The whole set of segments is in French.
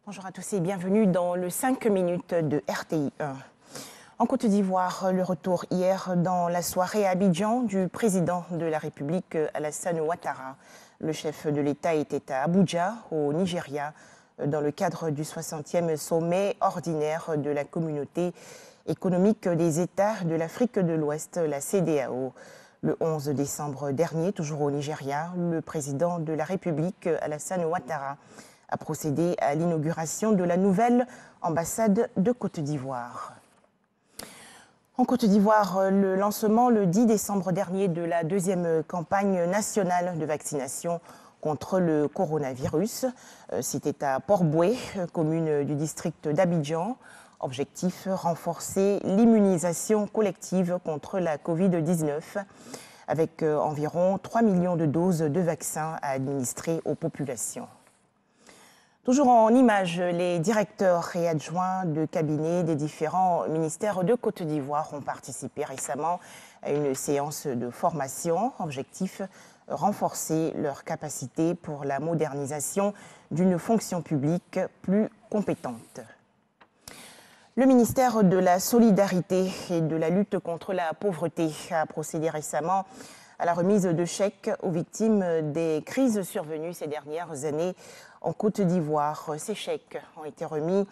Bonjour à tous et bienvenue dans le 5 minutes de RTI 1. En Côte d'Ivoire, le retour hier dans la soirée à Abidjan du président de la République Alassane Ouattara. Le chef de l'État était à Abuja, au Nigeria, dans le cadre du 60e sommet ordinaire de la communauté économique des États de l'Afrique de l'Ouest, la CEDEAO. Le 11 décembre dernier, toujours au Nigeria, le président de la République Alassane Ouattara a procédé à l'inauguration de la nouvelle ambassade de Côte d'Ivoire. En Côte d'Ivoire, le lancement le 10 décembre dernier de la deuxième campagne nationale de vaccination contre le coronavirus. C'était à Port-Boué, commune du district d'Abidjan. Objectif, renforcer l'immunisation collective contre la Covid-19 avec environ 3 millions de doses de vaccins à administrer aux populations. Toujours en images, les directeurs et adjoints de cabinet des différents ministères de Côte d'Ivoire ont participé récemment à une séance de formation. Objectif, renforcer leurs capacités pour la modernisation d'une fonction publique plus compétente. Le ministère de la Solidarité et de la lutte contre la pauvreté a procédé récemment à la remise de chèques aux victimes des crises survenues ces dernières années en Côte d'Ivoire. Ces chèques ont été remis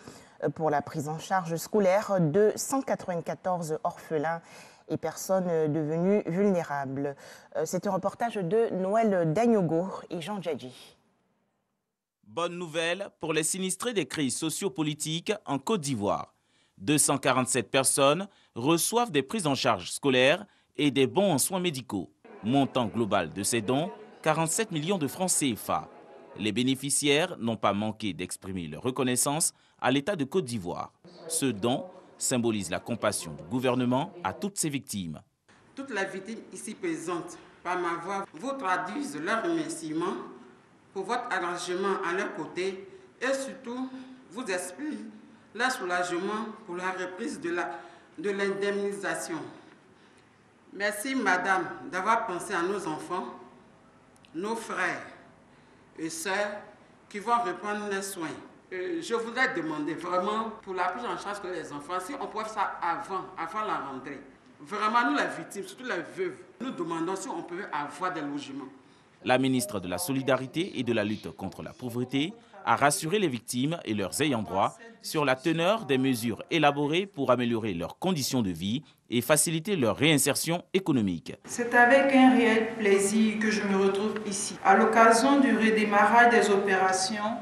pour la prise en charge scolaire de 194 orphelins et personnes devenues vulnérables. C'est un reportage de Noël Dagnogo et Jean Djadji. Bonne nouvelle pour les sinistrés des crises sociopolitiques en Côte d'Ivoire. 247 personnes reçoivent des prises en charge scolaires et des bons en soins médicaux. Montant global de ces dons, 47 millions de francs CFA. Les bénéficiaires n'ont pas manqué d'exprimer leur reconnaissance à l'État de Côte d'Ivoire. Ce don symbolise la compassion du gouvernement à toutes ces victimes. Toutes les victimes ici présentes, par ma voix, vous traduisent leurs remerciements pour votre engagement à leur côté et surtout vous expriment leur soulagement pour la reprise de l'indemnisation. Merci, madame, d'avoir pensé à nos enfants, nos frères et sœurs qui vont reprendre les soins. Je voudrais demander vraiment pour la prise en charge des enfants, si on pouvait faire ça avant la rentrée. Vraiment, nous les victimes, surtout les veuves, nous demandons si on peut avoir des logements. La ministre de la Solidarité et de la lutte contre la pauvreté a rassuré les victimes et leurs ayants droit sur la teneur des mesures élaborées pour améliorer leurs conditions de vie et faciliter leur réinsertion économique. C'est avec un réel plaisir que je me retrouve ici, à l'occasion du redémarrage des opérations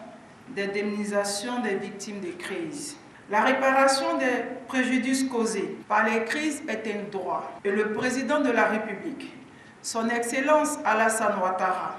d'indemnisation des victimes des crises. La réparation des préjudices causés par les crises est un droit et le président de la République, son Excellence Alassane Ouattara,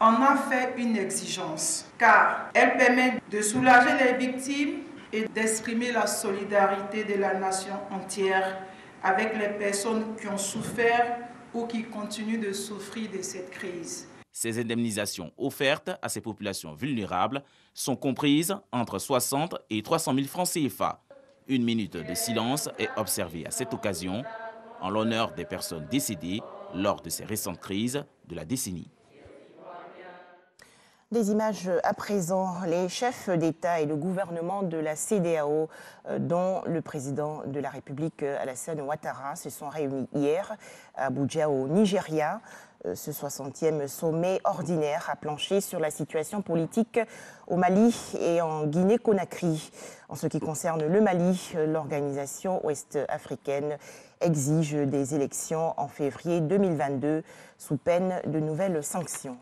en a fait une exigence, car elle permet de soulager les victimes et d'exprimer la solidarité de la nation entière avec les personnes qui ont souffert ou qui continuent de souffrir de cette crise. Ces indemnisations offertes à ces populations vulnérables sont comprises entre 60 et 300 000 francs CFA. Une minute de silence est observée à cette occasion en l'honneur des personnes décédées lors de ces récentes crises de la décennie. Des images à présent, les chefs d'État et de gouvernement de la CEDEAO, dont le président de la République Alassane Ouattara, se sont réunis hier à Abuja au Nigeria. Ce 60e sommet ordinaire a planché sur la situation politique au Mali et en Guinée-Conakry. En ce qui concerne le Mali, l'organisation ouest-africaine exige des élections en février 2022 sous peine de nouvelles sanctions.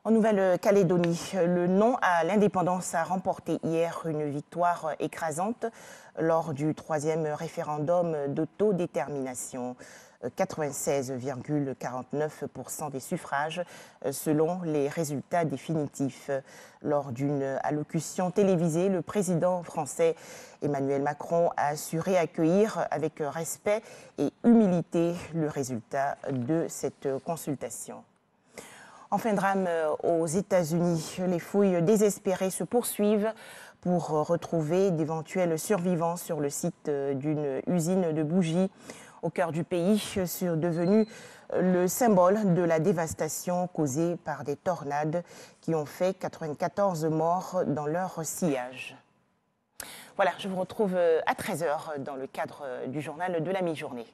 En Nouvelle-Calédonie, le non à l'indépendance a remporté hier une victoire écrasante lors du 3e référendum d'autodétermination. 96,49% des suffrages selon les résultats définitifs. Lors d'une allocution télévisée, le président français Emmanuel Macron a assuré accueillir avec respect et humilité le résultat de cette consultation. Enfin, drame aux États-Unis. Les fouilles désespérées se poursuivent pour retrouver d'éventuels survivants sur le site d'une usine de bougies au cœur du pays, devenu le symbole de la dévastation causée par des tornades qui ont fait 94 morts dans leur sillage. Voilà, je vous retrouve à 13h dans le cadre du journal de la mi-journée.